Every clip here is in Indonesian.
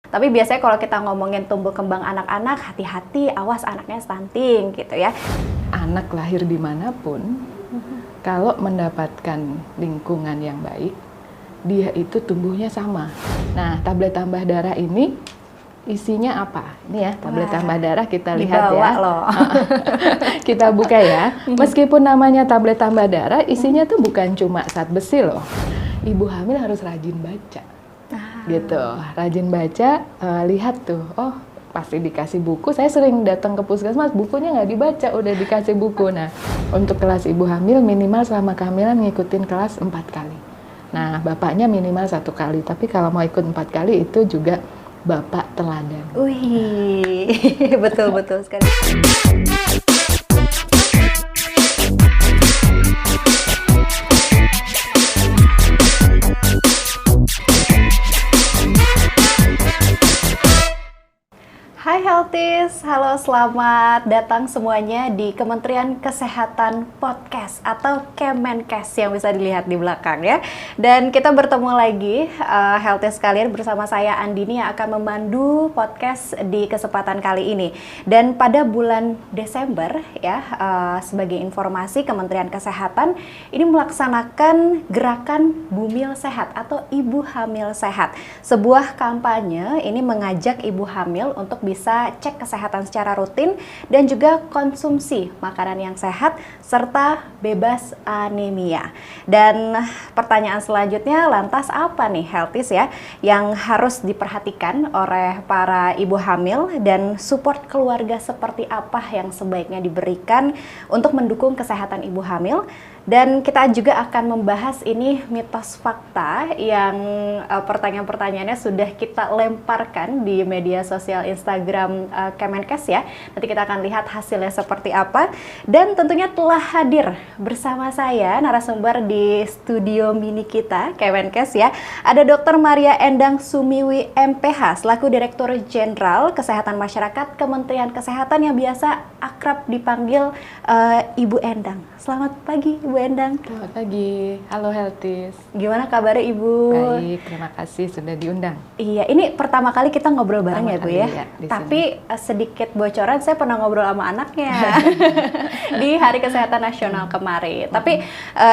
Tapi biasanya kalau kita ngomongin tumbuh kembang anak-anak, hati-hati, awas anaknya stunting gitu ya. Anak lahir dimanapun, kalau mendapatkan lingkungan yang baik, dia itu tumbuhnya sama. Nah, tablet tambah darah ini isinya apa? Ini ya, tablet tambah darah kita lihat ya. Loh. Kita buka ya. Meskipun namanya tablet tambah darah, isinya tuh bukan cuma zat besi loh. Ibu hamil harus rajin baca. Gitu, rajin baca, lihat tuh, oh pasti dikasih buku. Saya sering datang ke puskesmas, bukunya nggak dibaca, udah dikasih buku. Nah, untuk kelas ibu hamil minimal selama kehamilan ngikutin kelas 4 kali. Nah, bapaknya minimal 1 kali, tapi kalau mau ikut 4 kali itu juga bapak teladan. Wih, betul-betul sekali. Hai Healthies, halo selamat datang semuanya di Kementerian Kesehatan Podcast atau Kemenkes yang bisa dilihat di belakang ya. Dan kita bertemu lagi Healthies kalian bersama saya Andini yang akan memandu podcast di kesempatan kali ini. Dan pada bulan Desember ya, sebagai informasi Kementerian Kesehatan ini melaksanakan gerakan Bumil Sehat atau Ibu Hamil Sehat. Sebuah kampanye ini mengajak ibu hamil untuk bisa cek kesehatan secara rutin dan juga konsumsi makanan yang sehat serta bebas anemia. Dan pertanyaan selanjutnya, lantas apa nih Healthies ya yang harus diperhatikan oleh para ibu hamil dan support keluarga seperti apa yang sebaiknya diberikan untuk mendukung kesehatan ibu hamil? Dan kita juga akan membahas ini mitos fakta yang pertanyaan-pertanyaannya sudah kita lemparkan di media sosial Instagram Kemenkes ya. Nanti kita akan lihat hasilnya seperti apa. Dan tentunya telah hadir bersama saya narasumber di studio mini kita Kemenkes ya. Ada Dr. Maria Endang Sumiwi MPH selaku Direktur Jenderal Kesehatan Masyarakat Kementerian Kesehatan yang biasa akrab dipanggil Ibu Endang. Selamat pagi Ibu Endang. Selamat pagi, halo Healthies. Gimana kabarnya Ibu? Baik, terima kasih sudah diundang. Iya, ini pertama kali kita ngobrol bareng ya Bu ya. Tapi sedikit bocoran, saya pernah ngobrol sama anaknya di Hari Kesehatan Nasional kemarin. Tapi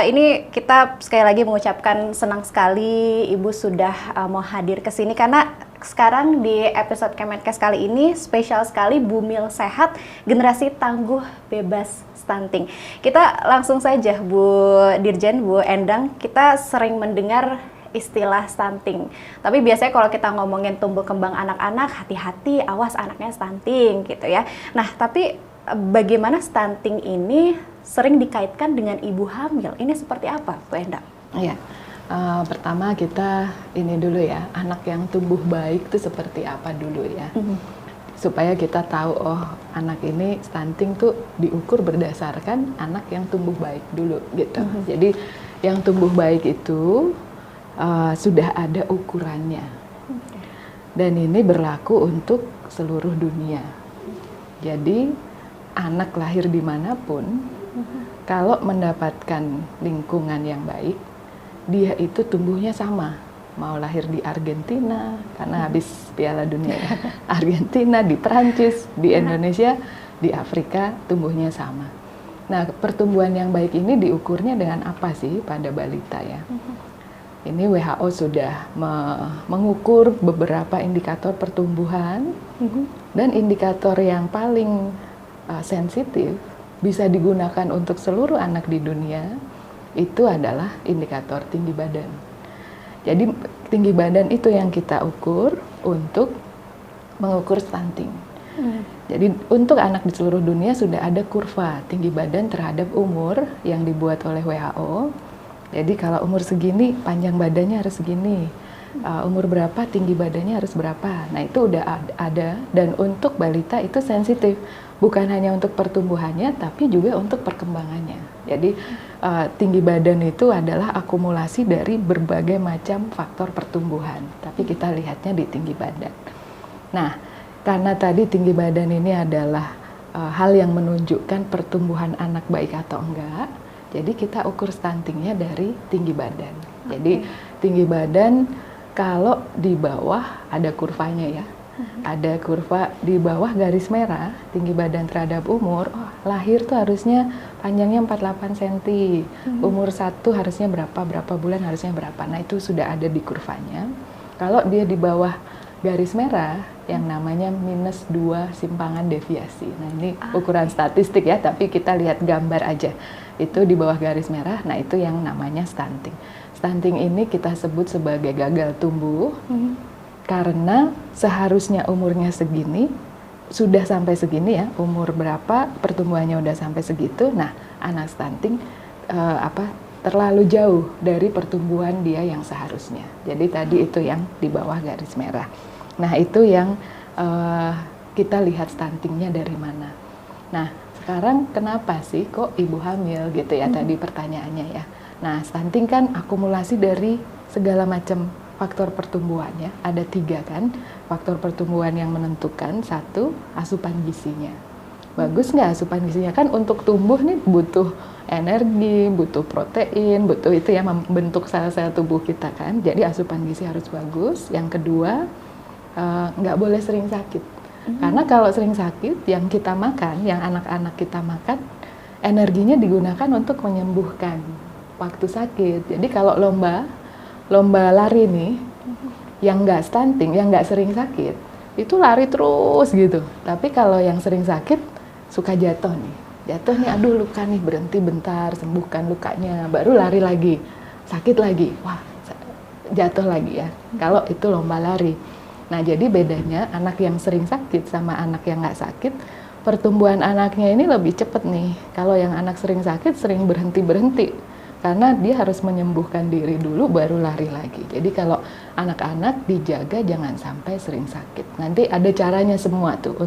ini kita sekali lagi mengucapkan senang sekali Ibu sudah mau hadir ke sini karena sekarang di episode Kemenkes kali ini spesial sekali Bumil Sehat, generasi tangguh bebas stunting. Kita langsung saja Bu Dirjen, Bu Endang, kita sering mendengar istilah stunting. Tapi biasanya kalau kita ngomongin tumbuh kembang anak-anak, hati-hati, awas anaknya stunting gitu ya. Nah, tapi bagaimana stunting ini sering dikaitkan dengan ibu hamil? Ini seperti apa Bu Endang? Iya. Pertama kita ini dulu ya, anak yang tumbuh baik itu seperti apa dulu ya. Supaya kita tahu, oh anak ini stunting tuh diukur berdasarkan anak yang tumbuh baik dulu gitu. Jadi yang tumbuh baik itu sudah ada ukurannya. Dan ini berlaku untuk seluruh dunia. Jadi anak lahir dimanapun, kalau mendapatkan lingkungan yang baik, dia itu tumbuhnya sama. Mau lahir di Argentina, karena habis Piala Dunia ya. Argentina, di Perancis, di Indonesia, di Afrika, tumbuhnya sama. Nah, pertumbuhan yang baik ini diukurnya dengan apa sih pada balita ya? Ini WHO sudah mengukur beberapa indikator pertumbuhan, dan indikator yang paling sensitif bisa digunakan untuk seluruh anak di dunia, itu adalah indikator tinggi badan. Jadi tinggi badan itu yang kita ukur untuk mengukur stunting. Jadi untuk anak di seluruh dunia sudah ada kurva tinggi badan terhadap umur yang dibuat oleh WHO. Jadi kalau umur segini panjang badannya harus segini, umur berapa tinggi badannya harus berapa. Nah itu udah ada, dan untuk balita itu sensitif. Bukan hanya untuk pertumbuhannya, tapi juga untuk perkembangannya. Jadi tinggi badan itu adalah akumulasi dari berbagai macam faktor pertumbuhan. Tapi kita lihatnya di tinggi badan. Nah, karena tadi tinggi badan ini adalah hal yang menunjukkan pertumbuhan anak baik atau enggak, jadi kita ukur stuntingnya dari tinggi badan. Jadi tinggi badan Kalau di bawah ada kurvanya ya, ada kurva di bawah garis merah, tinggi badan terhadap umur, lahir tuh harusnya panjangnya 48 cm, umur 1 harusnya berapa bulan harusnya berapa. Nah itu sudah ada di kurvanya. Kalau dia di bawah garis merah, yang namanya -2 simpangan deviasi. Nah ini ukuran statistik ya, tapi kita lihat gambar aja. Itu di bawah garis merah, nah itu yang namanya stunting. Stunting ini kita sebut sebagai gagal tumbuh, karena seharusnya umurnya segini, sudah sampai segini ya, umur berapa, pertumbuhannya udah sampai segitu, nah anak stunting terlalu jauh dari pertumbuhan dia yang seharusnya. Jadi tadi itu yang di bawah garis merah. Nah itu yang kita lihat stuntingnya dari mana. Nah sekarang kenapa sih kok ibu hamil gitu ya, tadi pertanyaannya ya. Nah stunting kan akumulasi dari segala macam faktor pertumbuhannya, ada 3 kan faktor pertumbuhan yang menentukan. 1, asupan gizinya. Bagus nggak asupan gizinya? Kan untuk tumbuh nih butuh energi, butuh protein, butuh itu ya membentuk sel-sel tubuh kita kan. Jadi asupan gizi harus bagus. Yang kedua, nggak boleh sering sakit. Karena kalau sering sakit, yang kita makan, yang anak-anak kita makan, energinya digunakan untuk menyembuhkan waktu sakit. Jadi kalau lomba lari nih, yang nggak stunting, yang nggak sering sakit, itu lari terus gitu. Tapi kalau yang sering sakit, suka jatuh nih, aduh luka nih, berhenti bentar, sembuhkan lukanya, baru lari lagi, sakit lagi, wah jatuh lagi ya. Kalau itu lomba lari. Nah jadi bedanya anak yang sering sakit sama anak yang nggak sakit, pertumbuhan anaknya ini lebih cepat nih. Kalau yang anak sering sakit, sering berhenti. Karena dia harus menyembuhkan diri dulu baru lari lagi. Jadi kalau anak-anak dijaga jangan sampai sering sakit. Nanti ada caranya semua tuh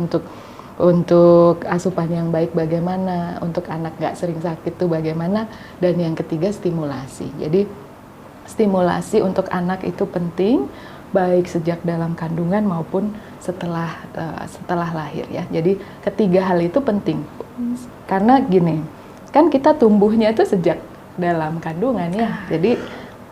untuk asupan yang baik bagaimana, untuk anak nggak sering sakit tuh bagaimana, dan yang ketiga stimulasi. Jadi stimulasi untuk anak itu penting, baik sejak dalam kandungan maupun setelah lahir ya. Jadi ketiga hal itu penting. Karena gini, kan kita tumbuhnya itu sejak dalam kandungan ya. Jadi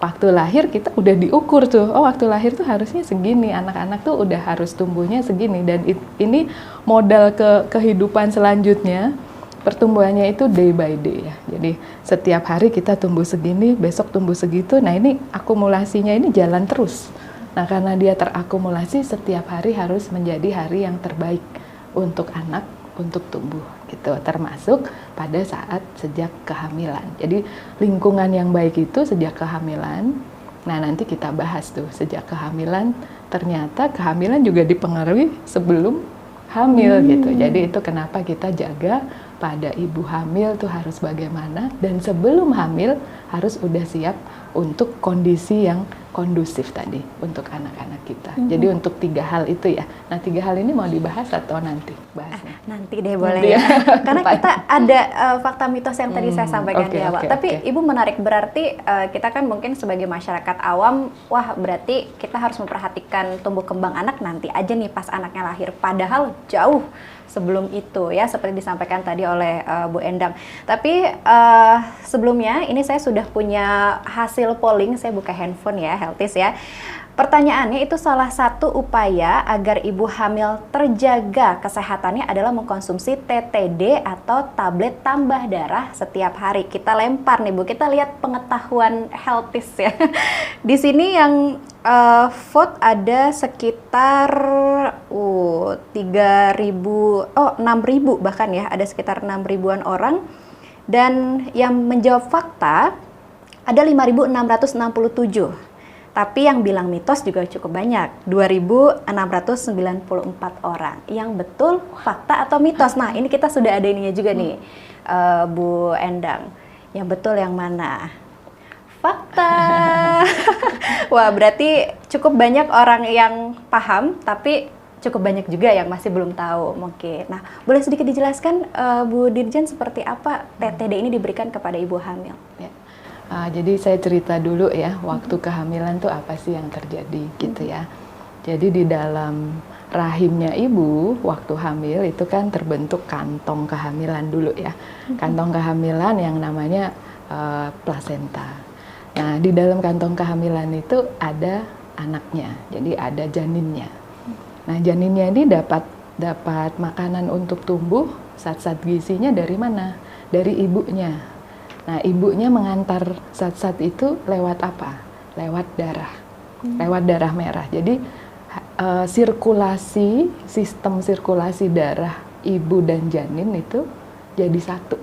waktu lahir kita udah diukur tuh. Oh, waktu lahir tuh harusnya segini. Anak-anak tuh udah harus tumbuhnya segini, dan ini modal ke kehidupan selanjutnya. Pertumbuhannya itu day by day ya. Jadi setiap hari kita tumbuh segini, besok tumbuh segitu. Nah, ini akumulasinya ini jalan terus. Nah, karena dia terakumulasi, setiap hari harus menjadi hari yang terbaik untuk anak, untuk tumbuh gitu, termasuk pada saat sejak kehamilan. Jadi lingkungan yang baik itu sejak kehamilan. Nah nanti kita bahas tuh sejak kehamilan, ternyata kehamilan juga dipengaruhi sebelum hamil gitu. Jadi itu kenapa kita jaga pada ibu hamil tuh harus bagaimana, dan sebelum hamil harus udah siap untuk kondisi yang kondusif tadi untuk anak-anak kita. Jadi untuk 3 hal itu ya. Nah 3 hal ini mau dibahas atau nanti bahasnya? Nanti deh boleh ya. Karena kita ada fakta mitos yang tadi saya sampaikan di awal. Tapi Ibu menarik, berarti kita kan mungkin sebagai masyarakat awam, wah berarti kita harus memperhatikan tumbuh kembang anak nanti aja nih pas anaknya lahir. Padahal jauh sebelum itu ya, seperti disampaikan tadi oleh Bu Endang. Tapi sebelumnya ini saya sudah punya hasil polling, saya buka handphone ya, Healthies ya. Pertanyaannya itu salah satu upaya agar ibu hamil terjaga kesehatannya adalah mengkonsumsi TTD atau tablet tambah darah setiap hari. Kita lempar nih Bu, kita lihat pengetahuan Healthies ya. Di sini yang vote ada sekitar 6.000 bahkan ya, ada sekitar 6.000-an orang. Dan yang menjawab fakta ada 5.667. Tapi yang bilang mitos juga cukup banyak, 2.694 orang. Yang betul fakta atau mitos? Nah ini kita sudah ada ininya juga nih, Bu Endang. Yang betul yang mana? Fakta. Wah berarti cukup banyak orang yang paham, tapi cukup banyak juga yang masih belum tahu mungkin. Nah boleh sedikit dijelaskan Bu Dirjen seperti apa TTD ini diberikan kepada ibu hamil? Ya. Jadi saya cerita dulu ya, waktu kehamilan tuh apa sih yang terjadi gitu ya. Jadi di dalam rahimnya ibu waktu hamil itu kan terbentuk kantong kehamilan dulu ya. Kantong kehamilan yang namanya plasenta. Nah di dalam kantong kehamilan itu ada anaknya. Jadi ada janinnya. Nah, janinnya ini dapat makanan untuk tumbuh, zat-zat gizinya dari mana? Dari ibunya. Nah, ibunya mengantar zat-zat itu lewat apa? Lewat darah. Lewat darah merah. Jadi sistem sirkulasi darah ibu dan janin itu jadi satu.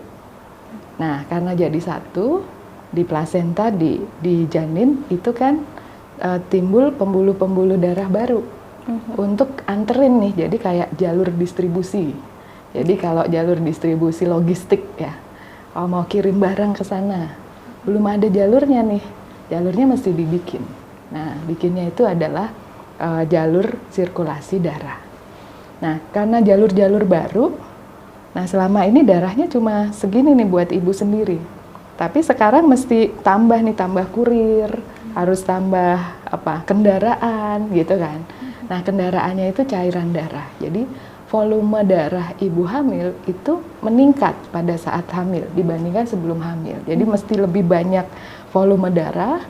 Nah, karena jadi satu, di plasenta, di janin itu kan timbul pembuluh-pembuluh darah baru untuk anterin nih, jadi kayak jalur distribusi. Jadi kalau jalur distribusi logistik ya, kalau mau kirim barang ke sana, belum ada jalurnya nih, jalurnya mesti dibikin. Nah, bikinnya itu adalah jalur sirkulasi darah. Nah, karena jalur-jalur baru, nah selama ini darahnya cuma segini nih buat ibu sendiri. Tapi sekarang mesti tambah kurir, harus tambah kendaraan gitu kan. Nah, kendaraannya itu cairan darah. Jadi volume darah ibu hamil itu meningkat pada saat hamil dibandingkan sebelum hamil. Jadi mesti lebih banyak volume darah.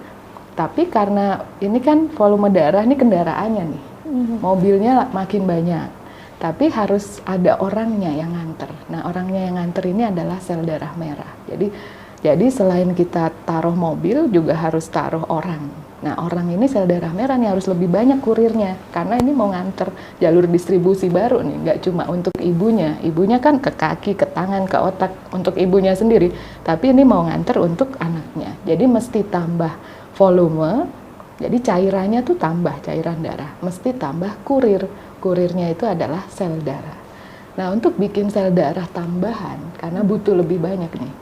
Tapi karena ini kan volume darah ini kendaraannya nih, mobilnya makin banyak. Tapi harus ada orangnya yang nganter. Nah, orangnya yang nganter ini adalah sel darah merah. Jadi selain kita taruh mobil juga harus taruh orang. Nah, orang ini sel darah merah nih harus lebih banyak kurirnya. Karena ini mau nganter jalur distribusi baru nih. Nggak cuma untuk ibunya. Ibunya kan ke kaki, ke tangan, ke otak untuk ibunya sendiri. Tapi ini mau nganter untuk anaknya. Jadi mesti tambah volume. Jadi cairannya tuh tambah, cairan darah. Mesti tambah kurir. Kurirnya itu adalah sel darah. Nah, untuk bikin sel darah tambahan, karena butuh lebih banyak nih.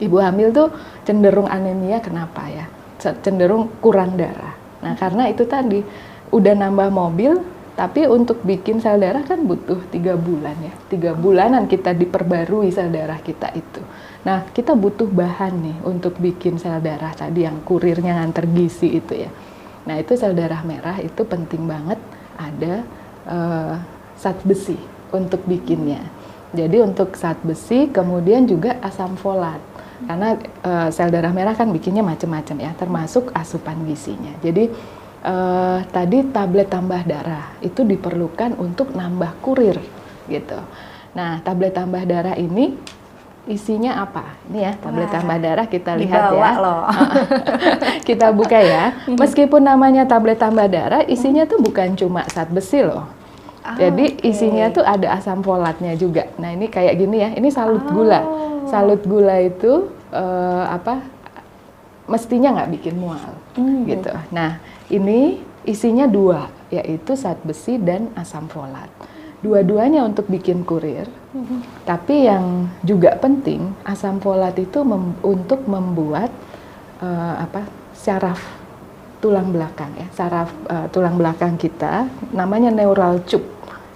Ibu hamil tuh cenderung anemia, kenapa ya? Cenderung kurang darah. Nah, karena itu tadi, udah nambah mobil, tapi untuk bikin sel darah kan butuh 3 bulan ya. 3 bulanan kita diperbarui sel darah kita itu. Nah, kita butuh bahan nih untuk bikin sel darah tadi yang kurirnya nganter gizi itu ya. Nah, itu sel darah merah itu penting banget ada zat besi untuk bikinnya. Jadi untuk zat besi, kemudian juga asam folat. Karena sel darah merah kan bikinnya macam-macam ya, termasuk asupan gizinya. Jadi tadi tablet tambah darah itu diperlukan untuk nambah kurir gitu. Nah, tablet tambah darah ini isinya apa? Ini ya, tablet tambah darah kita lihat ya. Loh. Kita buka ya. Meskipun namanya tablet tambah darah, isinya tuh bukan cuma zat besi loh. Jadi isinya tuh ada asam folatnya juga. Nah, ini kayak gini ya. Ini salut gula. Salut gula itu mestinya nggak bikin mual gitu. Nah, ini isinya 2, yaitu zat besi dan asam folat. Dua-duanya untuk bikin kurir. Tapi yang juga penting, asam folat itu untuk membuat syaraf tulang belakang ya. Syaraf tulang belakang kita namanya neural tube.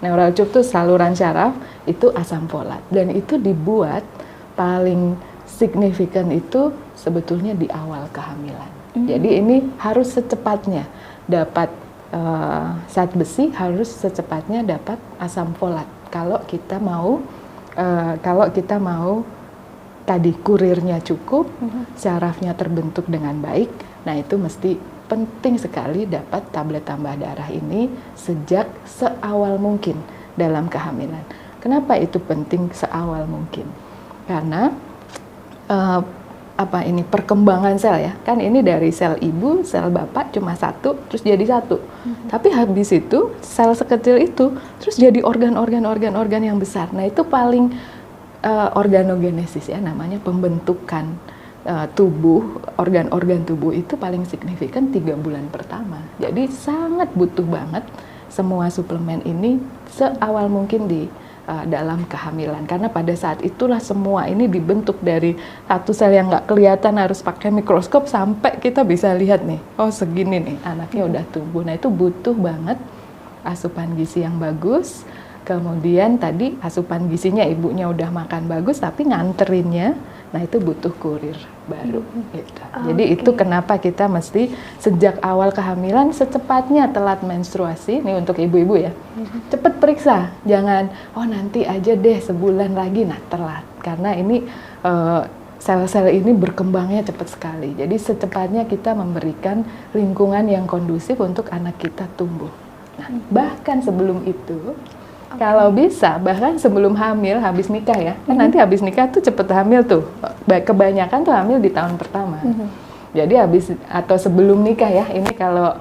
Neural tube itu saluran syaraf, itu asam folat. Dan itu dibuat paling signifikan itu sebetulnya di awal kehamilan. Jadi ini harus secepatnya dapat zat besi, harus secepatnya dapat asam folat. Kalau kita mau tadi kurirnya cukup, syarafnya terbentuk dengan baik, nah itu mesti penting sekali dapat tablet tambah darah ini sejak seawal mungkin dalam kehamilan. Kenapa itu penting seawal mungkin? Karena perkembangan sel ya, kan ini dari sel ibu, sel bapak cuma 1, terus jadi 1. Tapi habis itu sel sekecil itu terus jadi organ yang besar. Nah, itu paling organogenesis ya, namanya pembentukan tubuh, organ-organ tubuh itu paling signifikan 3 bulan pertama. Jadi sangat butuh banget semua suplemen ini seawal mungkin di dalam kehamilan, karena pada saat itulah semua ini dibentuk dari satu sel yang nggak kelihatan, harus pakai mikroskop sampai kita bisa lihat nih, oh segini nih anaknya udah tumbuh. Nah, itu butuh banget asupan gizi yang bagus. Kemudian tadi asupan gizinya ibunya udah makan bagus, tapi nganterinnya, nah itu butuh kurir baru gitu. Jadi itu kenapa kita mesti sejak awal kehamilan secepatnya telat menstruasi, nih untuk ibu-ibu ya, cepet periksa, jangan oh nanti aja deh sebulan lagi, nah telat. Karena ini sel-sel ini berkembangnya cepat sekali. Jadi secepatnya kita memberikan lingkungan yang kondusif untuk anak kita tumbuh. Nah, bahkan sebelum itu, kalau bisa, bahkan sebelum hamil, habis nikah ya, kan nanti habis nikah tuh cepet hamil tuh. Kebanyakan tuh hamil di tahun pertama. Jadi habis atau sebelum nikah ya, ini kalau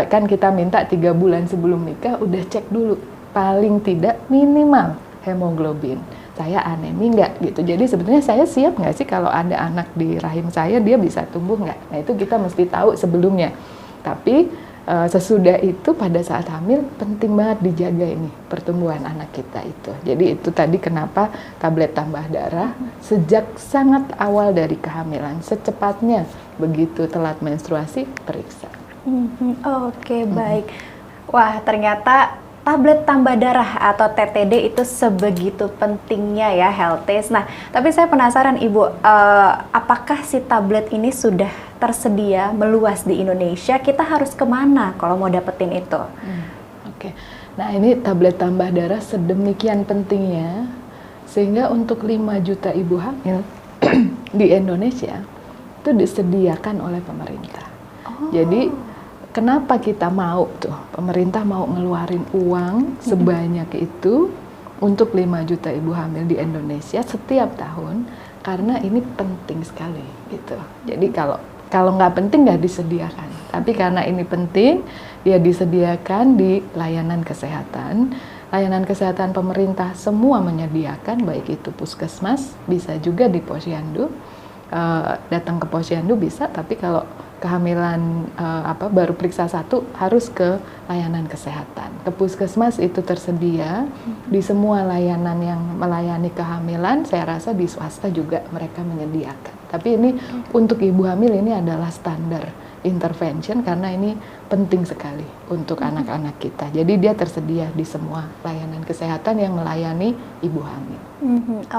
kan kita minta 3 bulan sebelum nikah udah cek dulu, paling tidak minimal hemoglobin. Saya anemi nggak gitu. Jadi sebenarnya saya siap nggak sih kalau ada anak di rahim saya, dia bisa tumbuh nggak? Nah itu kita mesti tahu sebelumnya. Tapi sesudah itu pada saat hamil penting banget dijaga ini pertumbuhan anak kita itu. Jadi itu tadi kenapa tablet tambah darah sejak sangat awal dari kehamilan, secepatnya begitu telat menstruasi periksa. Oke, baik. Wah, ternyata tablet tambah darah atau TTD itu sebegitu pentingnya ya, Healthies. Nah, tapi saya penasaran Ibu, apakah si tablet ini sudah tersedia meluas di Indonesia? Kita harus kemana kalau mau dapetin itu? Oke. Nah, ini tablet tambah darah sedemikian pentingnya sehingga untuk 5 juta ibu hamil di Indonesia itu disediakan oleh pemerintah. Jadi kenapa kita mau tuh, pemerintah mau ngeluarin uang sebanyak itu untuk 5 juta ibu hamil di Indonesia setiap tahun, karena ini penting sekali gitu. Jadi kalau nggak penting nggak disediakan, tapi karena ini penting, dia disediakan di layanan kesehatan. Layanan kesehatan pemerintah semua menyediakan, baik itu puskesmas, bisa juga di posyandu, datang ke posyandu bisa, tapi kalau kehamilan baru periksa 1 harus ke layanan kesehatan. Ke puskesmas itu tersedia di semua layanan yang melayani kehamilan. Saya rasa di swasta juga mereka menyediakan. Tapi ini untuk ibu hamil ini adalah standar intervention karena ini penting sekali untuk anak-anak kita. Jadi dia tersedia di semua layanan kesehatan yang melayani ibu hamil.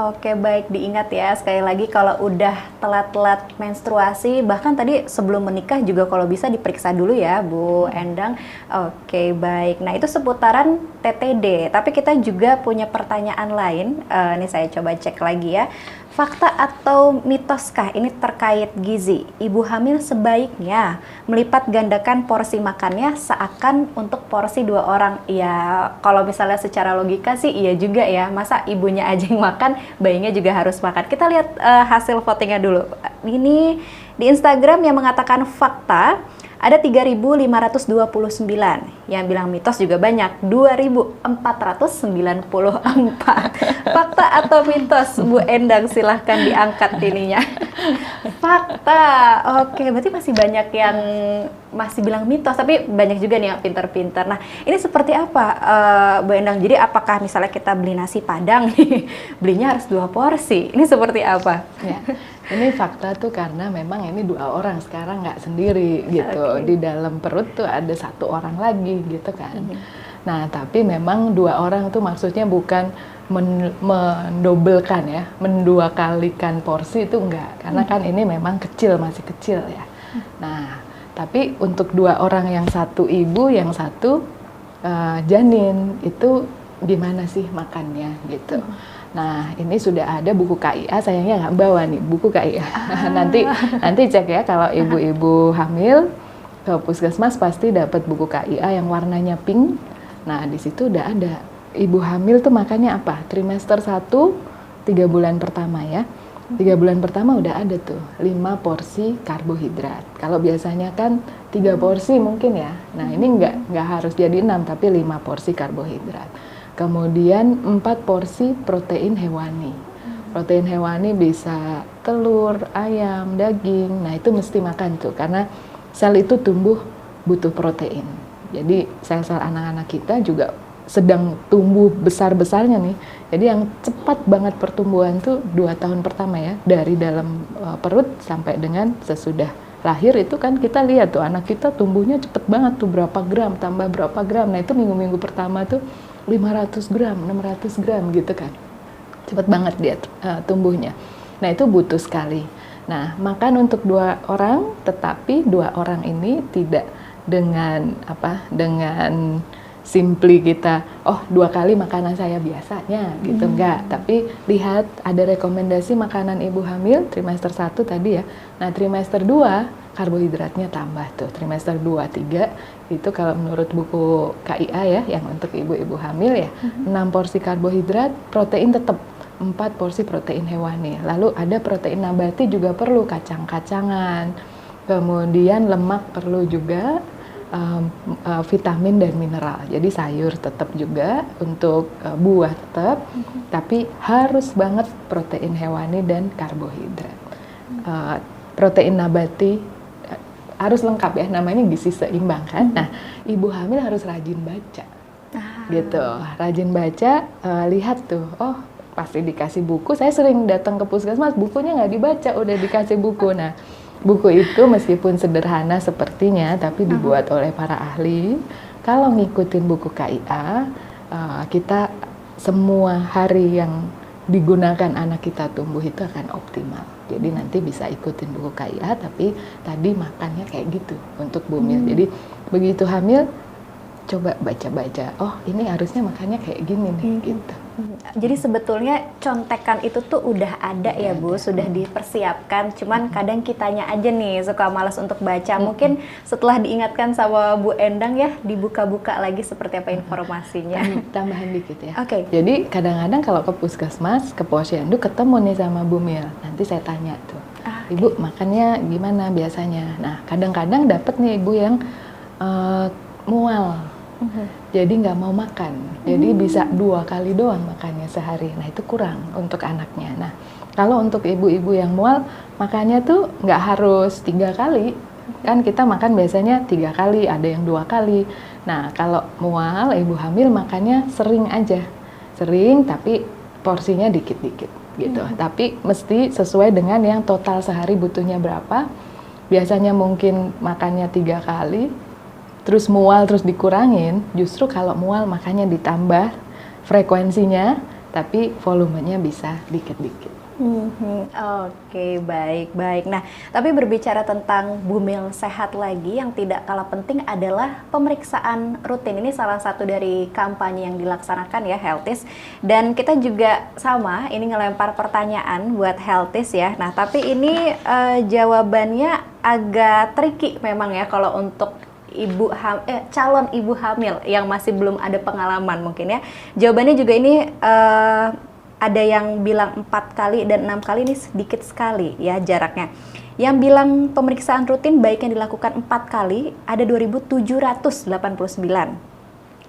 Oke, baik, diingat ya sekali lagi kalau udah telat-telat menstruasi, bahkan tadi sebelum menikah juga kalau bisa diperiksa dulu ya Bu Endang. Oke, baik. Nah itu seputaran TTD, tapi kita juga punya pertanyaan lain. Ini saya coba cek lagi ya. Fakta atau mitoskah ini terkait gizi? Ibu hamil sebaiknya melipat gandakan porsi makannya seakan untuk porsi 2 orang. Ya, kalau misalnya secara logika sih iya juga ya. Masa ibunya aja yang makan, bayinya juga harus makan. Kita lihat hasil votingnya dulu. Ini di Instagram yang mengatakan fakta, ada 3.529, yang bilang mitos juga banyak, 2.494. Fakta atau mitos, Bu Endang, silahkan diangkat ininya. Fakta, oke, berarti masih banyak yang masih bilang mitos, tapi banyak juga nih yang pinter-pinter. Nah, ini seperti apa, Bu Endang? Jadi apakah misalnya kita beli nasi Padang, belinya harus 2 porsi? Ini seperti apa? Ya. Ini fakta tuh karena memang ini 2 orang sekarang nggak sendiri gitu. Di dalam perut tuh ada 1 orang lagi gitu kan. Nah tapi memang 2 orang tuh maksudnya bukan mendobelkan ya, 2 kalikan porsi itu enggak. Karena kan ini memang kecil, masih kecil ya. Nah tapi untuk 2 orang, yang 1 ibu, yang 1 janin, itu gimana sih makannya gitu. Nah ini sudah ada buku KIA, sayangnya nggak bawa nih buku KIA. Nanti cek ya, kalau ibu-ibu hamil ke puskesmas pasti dapat buku KIA yang warnanya pink. Nah di situ udah ada ibu hamil tuh makannya apa, trimester 1 3 bulan pertama ya. 3 bulan pertama udah ada tuh 5 porsi karbohidrat. Kalau biasanya kan 3 porsi mungkin ya. Nah ini nggak harus jadi 6 tapi 5 porsi karbohidrat. Kemudian 4 porsi protein hewani. Protein hewani bisa telur, ayam, daging. Nah itu mesti makan tuh, karena sel itu tumbuh butuh protein. Jadi sel-sel anak-anak kita juga sedang tumbuh besar-besarnya nih. Jadi yang cepat banget pertumbuhan tuh 2 tahun pertama ya, dari dalam perut sampai dengan sesudah lahir itu kan kita lihat tuh anak kita tumbuhnya cepet banget tuh, berapa gram tambah berapa gram. Nah itu minggu-minggu pertama tuh 500 gram, 600 gram gitu kan. Cepet banget dia tumbuhnya. Nah itu butuh sekali. Nah makan untuk 2 orang, tetapi 2 orang ini tidak dengan simply kita oh 2 kali makanan saya biasanya gitu, enggak. Tapi lihat ada rekomendasi makanan ibu hamil trimester 1 tadi ya. Nah trimester 2 karbohidratnya tambah tuh, trimester 2, 3 itu kalau menurut buku KIA ya, yang untuk ibu-ibu hamil ya, 6 porsi karbohidrat, protein tetap 4 porsi protein hewani. Lalu ada protein nabati juga perlu, kacang-kacangan, kemudian lemak perlu juga, vitamin dan mineral. Jadi sayur tetap juga, untuk buah tetap, tapi harus banget protein hewani dan karbohidrat. Protein nabati harus lengkap ya, namanya gizi seimbang kan. Nah, ibu hamil harus rajin baca, gitu. Rajin baca, lihat tuh, oh pasti dikasih buku. Saya sering datang ke puskesmas, bukunya nggak dibaca, udah dikasih buku. Nah, buku itu meskipun sederhana sepertinya, tapi dibuat oleh para ahli. Kalau ngikutin buku KIA, kita semua hari yang digunakan anak kita tumbuh itu akan optimal. Jadi nanti bisa ikutin buku KIA, tapi tadi makannya kayak gitu untuk bumil. Jadi begitu hamil, coba baca-baca, oh ini harusnya makannya kayak gini nih, gitu. Jadi sebetulnya contekan itu tuh udah ada ya Bu, sudah dipersiapkan, cuman kadang kitanya aja nih suka malas untuk baca. Mungkin setelah diingatkan sama Bu Endang ya, dibuka-buka lagi seperti apa informasinya. Tambahan dikit ya. Oke. Jadi kadang-kadang kalau ke puskesmas, ke posyandu ketemu nih sama bumil, nanti saya tanya tuh, Ibu makannya gimana biasanya? Nah kadang-kadang dapet nih ibu yang mual. Jadi nggak mau makan, jadi bisa 2 kali doang makannya sehari. Nah itu kurang untuk anaknya. Nah kalau untuk ibu-ibu yang mual, makannya tuh nggak harus 3 kali. Kan kita makan biasanya 3 kali, ada yang 2 kali. Nah kalau mual, ibu hamil makannya sering aja. Sering tapi porsinya dikit-dikit gitu. Tapi mesti sesuai dengan yang total sehari butuhnya berapa. Biasanya mungkin makannya 3 kali, terus mual terus dikurangin. Justru kalau mual makanya ditambah frekuensinya, tapi volumenya bisa dikit-dikit. Oke, baik. Nah, tapi berbicara tentang bumil sehat lagi, yang tidak kalah penting adalah pemeriksaan rutin. Ini salah satu dari kampanye yang dilaksanakan ya, Healthies. Dan kita juga sama, ini ngelempar pertanyaan buat Healthies ya. Nah, tapi ini jawabannya agak tricky memang ya kalau untuk calon ibu hamil yang masih belum ada pengalaman mungkin ya. Jawabannya juga ini ada yang bilang 4 kali dan 6 kali, ini sedikit sekali ya jaraknya. Yang bilang pemeriksaan rutin baiknya dilakukan 4 kali ada 2.789.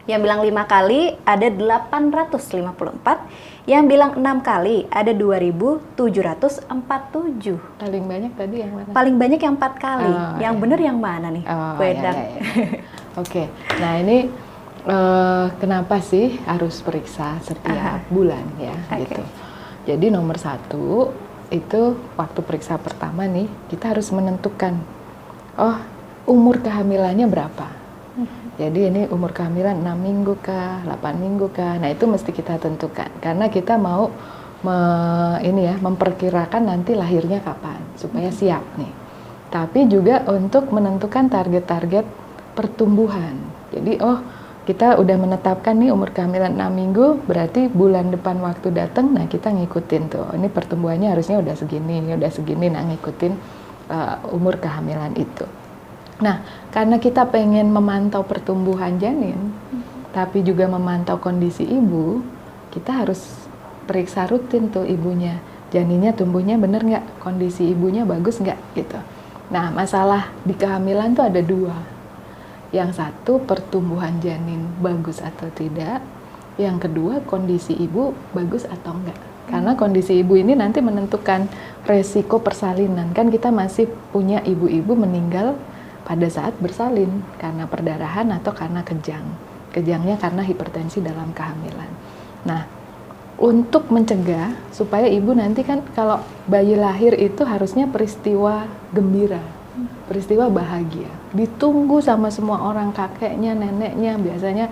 Yang bilang 5 kali ada 854. Yang bilang 6 kali ada 2.747. Paling banyak tadi yang mana? Paling banyak yang 4 kali. Yang benar yang mana nih? Oke. Nah ini kenapa sih harus periksa setiap bulan ya, gitu. Jadi nomor 1 itu waktu periksa pertama nih, kita harus menentukan, oh umur kehamilannya berapa. Jadi ini umur kehamilan 6 minggu kah, 8 minggu kah. Nah itu mesti kita tentukan, karena kita mau memperkirakan nanti lahirnya kapan, supaya siap nih. Tapi juga untuk menentukan target-target pertumbuhan. Jadi kita udah menetapkan nih umur kehamilan 6 minggu, berarti bulan depan waktu datang, nah kita ngikutin tuh, ini pertumbuhannya harusnya udah segini, nah ngikutin umur kehamilan itu. Nah, karena kita pengen memantau pertumbuhan janin, tapi juga memantau kondisi ibu, kita harus periksa rutin tuh ibunya. Janinnya tumbuhnya bener nggak? Kondisi ibunya bagus nggak? Gitu. Nah, masalah di kehamilan tuh ada 2. Yang satu, pertumbuhan janin bagus atau tidak. Yang kedua, kondisi ibu bagus atau enggak. Karena kondisi ibu ini nanti menentukan resiko persalinan. Kan kita masih punya ibu-ibu meninggal pada saat bersalin karena perdarahan atau karena kejang. Kejangnya karena hipertensi dalam kehamilan. Nah, untuk mencegah supaya ibu nanti kan kalau bayi lahir itu harusnya peristiwa gembira, peristiwa bahagia, ditunggu sama semua orang, kakeknya, neneknya, biasanya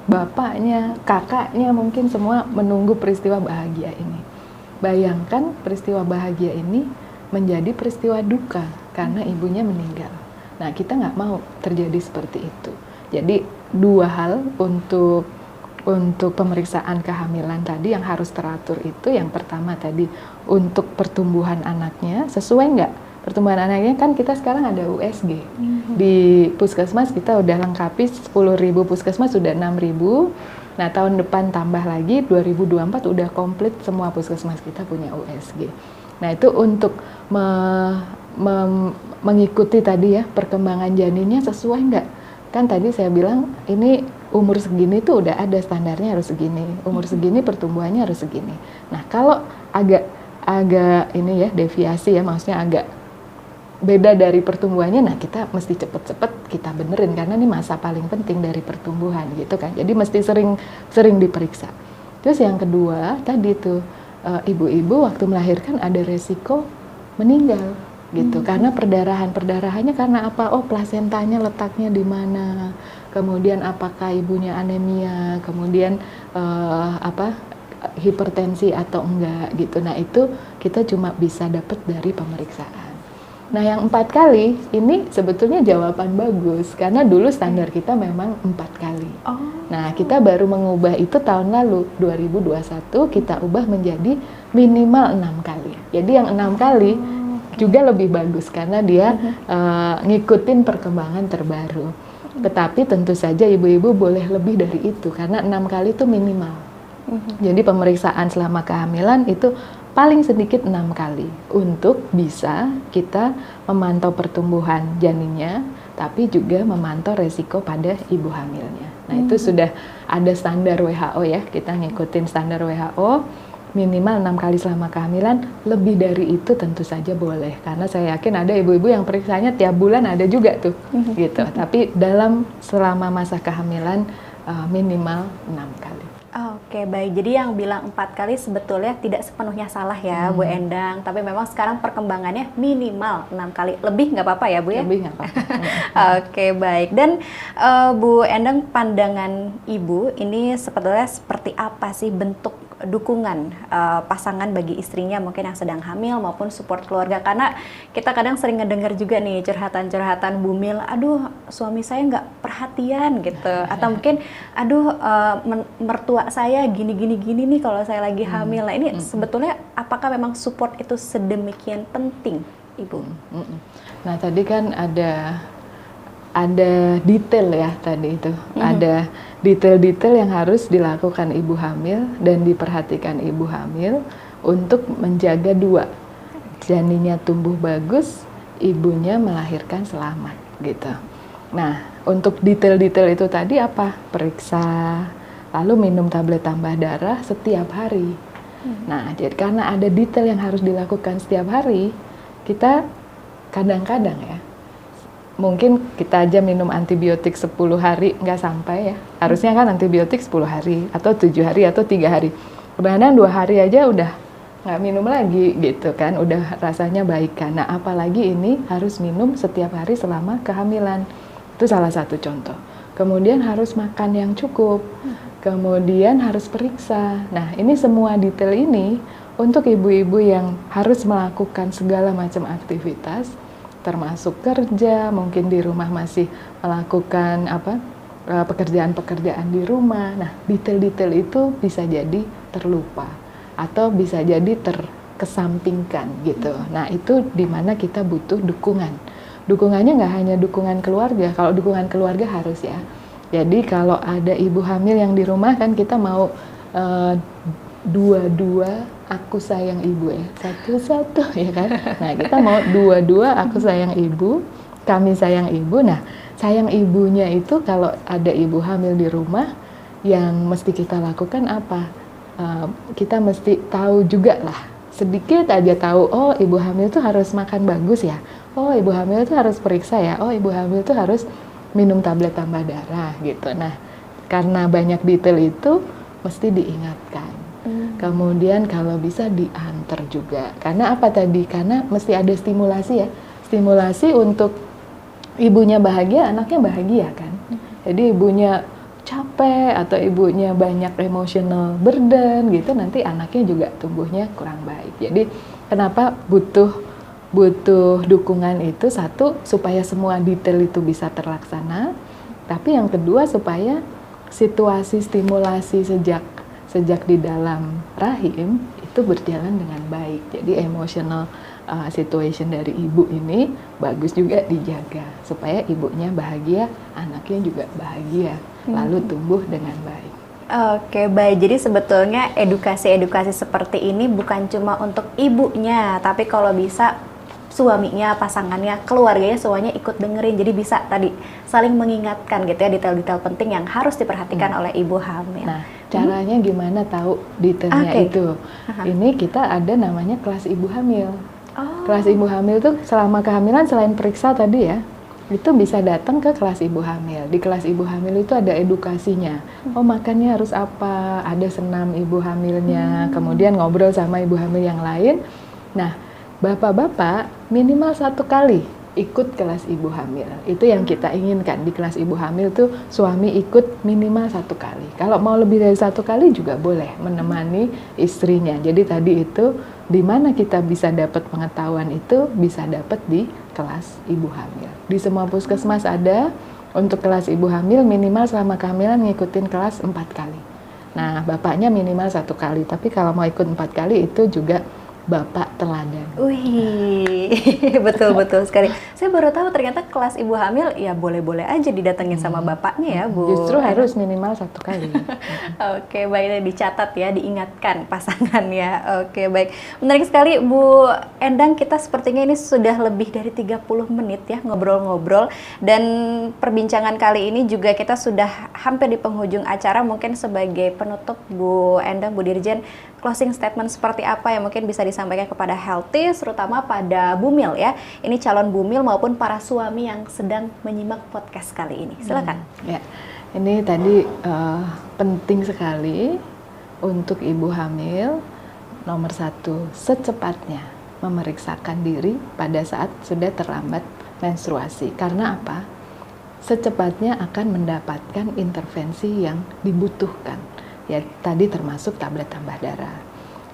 bapaknya, kakaknya, mungkin semua menunggu peristiwa bahagia ini. Bayangkan peristiwa bahagia ini menjadi peristiwa duka karena ibunya meninggal. Nah, kita nggak mau terjadi seperti itu. Jadi dua hal untuk pemeriksaan kehamilan tadi yang harus teratur itu. Yang pertama tadi untuk pertumbuhan anaknya sesuai nggak? Pertumbuhan anaknya kan kita sekarang ada USG. Di puskesmas kita udah lengkapi 10.000 puskesmas, sudah 6.000. Nah tahun depan tambah lagi 2024 udah komplit semua puskesmas kita punya USG. Nah itu untuk mengikuti tadi ya perkembangan janinnya sesuai nggak? Kan tadi saya bilang ini umur segini tuh udah ada standarnya harus segini, umur segini pertumbuhannya harus segini. Nah kalau agak ini ya deviasi ya, maksudnya agak beda dari pertumbuhannya, nah kita mesti cepet-cepet kita benerin karena ini masa paling penting dari pertumbuhan gitu kan. Jadi mesti sering diperiksa. Terus yang kedua tadi tuh ibu-ibu waktu melahirkan ada resiko meninggal gitu karena perdarahannya karena apa? Oh plasentanya letaknya di mana? Kemudian apakah ibunya anemia? Kemudian hipertensi atau enggak gitu. Nah itu kita cuma bisa dapat dari pemeriksaan. Nah yang 4 kali ini sebetulnya jawaban bagus karena dulu standar kita memang 4 kali. Nah kita baru mengubah itu tahun lalu 2021 kita ubah menjadi minimal 6 kali. Jadi yang 6 kali juga lebih bagus karena dia ngikutin perkembangan terbaru. Tetapi tentu saja ibu-ibu boleh lebih dari itu karena 6 kali itu minimal. Jadi pemeriksaan selama kehamilan itu paling sedikit 6 kali untuk bisa kita memantau pertumbuhan janinnya, tapi juga memantau resiko pada ibu hamilnya. Nah itu sudah ada standar WHO ya, kita ngikutin standar WHO minimal 6 kali selama kehamilan. Lebih dari itu tentu saja boleh, karena saya yakin ada ibu-ibu yang periksanya tiap bulan ada juga tuh, gitu. Tapi selama masa kehamilan minimal 6 kali. Oke, baik. Jadi yang bilang 4 kali sebetulnya tidak sepenuhnya salah ya, Bu Endang. Tapi memang sekarang perkembangannya minimal 6 kali. Lebih nggak apa-apa ya, Bu ya? Lebih nggak apa-apa. Oke, baik. Dan Bu Endang, pandangan Ibu ini sebetulnya seperti apa sih bentuk dukungan pasangan bagi istrinya mungkin yang sedang hamil maupun support keluarga? Karena kita kadang sering ngedengar juga nih curhatan-curhatan bumil, aduh suami saya nggak perhatian gitu, atau mungkin aduh mertua saya gini nih kalau saya lagi hamil. Nah ini sebetulnya apakah memang support itu sedemikian penting, Ibu? Nah tadi kan ada detail ya tadi itu, ada detail-detail yang harus dilakukan ibu hamil dan diperhatikan ibu hamil untuk menjaga dua, janinnya tumbuh bagus, ibunya melahirkan selamat gitu. Nah untuk detail-detail itu tadi apa? Periksa, lalu minum tablet tambah darah setiap hari. Nah jadi karena ada detail yang harus dilakukan setiap hari, kita kadang-kadang ya mungkin kita aja minum antibiotik 10 hari nggak sampai ya. Harusnya kan antibiotik 10 hari atau 7 hari atau 3 hari. Kadang-kadang 2 hari aja udah nggak minum lagi gitu kan, udah rasanya baik kan. Nah apalagi ini harus minum setiap hari selama kehamilan. Itu salah satu contoh. Kemudian harus makan yang cukup. Kemudian harus periksa. Nah ini semua detail ini untuk ibu-ibu yang harus melakukan segala macam aktivitas, termasuk kerja, mungkin di rumah masih melakukan pekerjaan-pekerjaan di rumah. Nah, detail-detail itu bisa jadi terlupa atau bisa jadi terkesampingkan gitu. Nah, itu dimana kita butuh dukungan. Dukungannya nggak hanya dukungan keluarga. Kalau dukungan keluarga harus ya. Jadi kalau ada ibu hamil yang di rumah kan kita mau dua-dua aku sayang ibu ya, satu-satu ya kan. Nah kita mau dua-dua aku sayang ibu, kami sayang ibu. Nah sayang ibunya itu kalau ada ibu hamil di rumah yang mesti kita lakukan apa? Kita mesti tahu juga lah, sedikit aja tahu, oh ibu hamil itu harus makan bagus ya, oh ibu hamil itu harus periksa ya, oh ibu hamil itu harus minum tablet tambah darah gitu. Nah karena banyak detail itu mesti diingatkan. Kemudian kalau bisa diantar juga. Karena apa tadi? Karena mesti ada stimulasi ya. Stimulasi untuk ibunya bahagia, anaknya bahagia kan. Jadi ibunya capek atau ibunya banyak emotional burden gitu, nanti anaknya juga tumbuhnya kurang baik. Jadi kenapa butuh dukungan itu? Satu, supaya semua detail itu bisa terlaksana. Tapi yang kedua supaya situasi stimulasi sejak di dalam rahim itu berjalan dengan baik. Jadi emotional situation dari ibu ini bagus juga dijaga supaya ibunya bahagia, anaknya juga bahagia, lalu tumbuh dengan baik. Oke, baik. Jadi sebetulnya edukasi-edukasi seperti ini bukan cuma untuk ibunya, tapi kalau bisa suaminya, pasangannya, keluarganya semuanya ikut dengerin. Jadi bisa tadi saling mengingatkan gitu ya, detail-detail penting yang harus diperhatikan oleh ibu hamil. Nah, caranya gimana tahu detailnya itu? Ini kita ada namanya kelas ibu hamil. Kelas ibu hamil itu selama kehamilan selain periksa tadi ya, itu bisa datang ke kelas ibu hamil. Di kelas ibu hamil itu ada edukasinya. Oh, makannya harus apa? Ada senam ibu hamilnya. Kemudian ngobrol sama ibu hamil yang lain. Nah, bapak-bapak minimal 1 kali ikut kelas ibu hamil. Itu yang kita inginkan. Di kelas ibu hamil tuh suami ikut minimal 1 kali. Kalau mau lebih dari 1 kali juga boleh menemani istrinya. Jadi tadi itu di mana kita bisa dapat pengetahuan itu bisa dapat di kelas ibu hamil. Di semua puskesmas ada untuk kelas ibu hamil minimal selama kehamilan ngikutin kelas 4 kali. Nah, bapaknya minimal 1 kali. Tapi kalau mau ikut 4 kali itu juga bapak teladan. Wih, betul-betul sekali. Saya baru tahu ternyata kelas ibu hamil ya boleh-boleh aja didatengin sama bapaknya ya, Bu. Justru harus minimal 1 kali. Oke, baik, dicatat ya, diingatkan pasangannya. Oke, baik. Menarik sekali, Bu Endang. Kita sepertinya ini sudah lebih dari 30 menit ya ngobrol-ngobrol. Dan perbincangan kali ini juga kita sudah hampir di penghujung acara. Mungkin sebagai penutup, Bu Endang, Bu Dirjen, closing statement seperti apa yang mungkin bisa disampaikan kepada Healthies, terutama pada bumil ya. Ini calon bumil maupun para suami yang sedang menyimak podcast kali ini. Silakan. Ya, ini tadi penting sekali untuk ibu hamil. Nomor 1, secepatnya memeriksakan diri pada saat sudah terlambat menstruasi. Karena apa? Secepatnya akan mendapatkan intervensi yang dibutuhkan. Ya, tadi termasuk tablet tambah darah.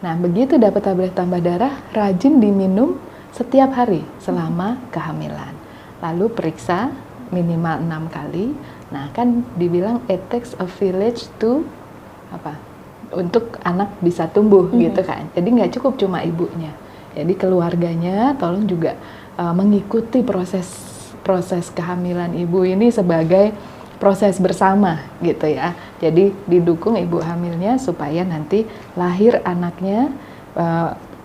Nah, begitu dapat tablet tambah darah, rajin diminum setiap hari selama kehamilan. Lalu periksa minimal 6 kali. Nah, kan dibilang it takes a village to untuk anak bisa tumbuh gitu kan. Jadi nggak cukup cuma ibunya. Jadi keluarganya tolong juga mengikuti proses kehamilan ibu ini sebagai proses bersama gitu ya. Jadi didukung ibu hamilnya supaya nanti lahir anaknya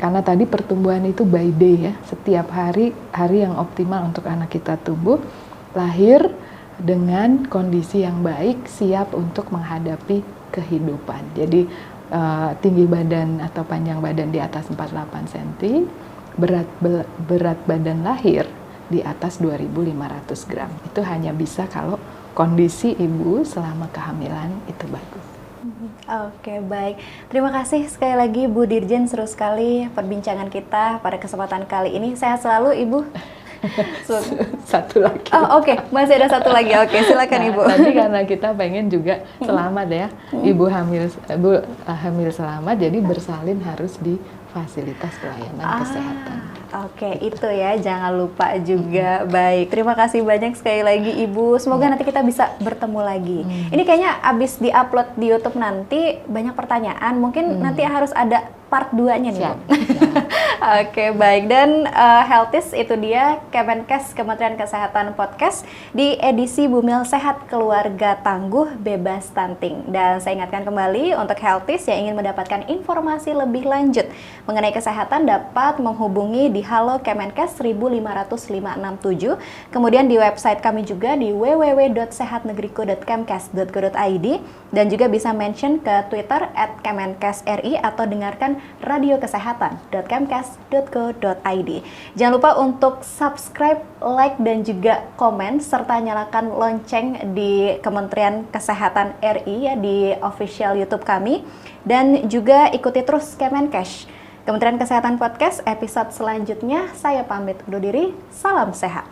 karena tadi pertumbuhan itu by day ya. Setiap hari yang optimal untuk anak kita tumbuh, lahir dengan kondisi yang baik, siap untuk menghadapi kehidupan. Jadi tinggi badan atau panjang badan di atas 48 cm, berat badan lahir di atas 2.500 gram. Itu hanya bisa kalau kondisi ibu selama kehamilan itu bagus. Oke, baik. Terima kasih sekali lagi Bu Dirjen, seru sekali perbincangan kita pada kesempatan kali ini. Sehat selalu Ibu. Satu lagi. Oh, oke. Masih ada satu lagi. Oke, silakan Ibu. Tadi karena kita pengen juga selamat ya. Ibu hamil selamat, jadi bersalin harus di fasilitas pelayanan kesehatan. Oke, itu ya, jangan lupa juga. Baik, terima kasih banyak sekali lagi Ibu. Semoga nanti kita bisa bertemu lagi. Ini kayaknya abis di-upload di YouTube nanti banyak pertanyaan. Mungkin nanti harus ada part 2-nya nih, Bu. Oke, baik. Dan Healthies, itu dia Kemenkes Kementerian Kesehatan Podcast di edisi Bumil Sehat Keluarga Tangguh Bebas Stunting. Dan saya ingatkan kembali untuk Healthies yang ingin mendapatkan informasi lebih lanjut mengenai kesehatan dapat menghubungi di Halo Kemenkes 1500567. Kemudian di website kami juga di www.sehatnegeriku.kemkes.go.id dan juga bisa mention ke Twitter @kemenkesri atau dengarkan radiokesehatan.kemkes.go.id. Jangan lupa untuk subscribe, like, dan juga komen serta nyalakan lonceng di Kementerian Kesehatan RI ya, di official YouTube kami, dan juga ikuti terus Kemenkes. Kementerian Kesehatan Podcast episode selanjutnya saya pamit undur diri. Salam sehat.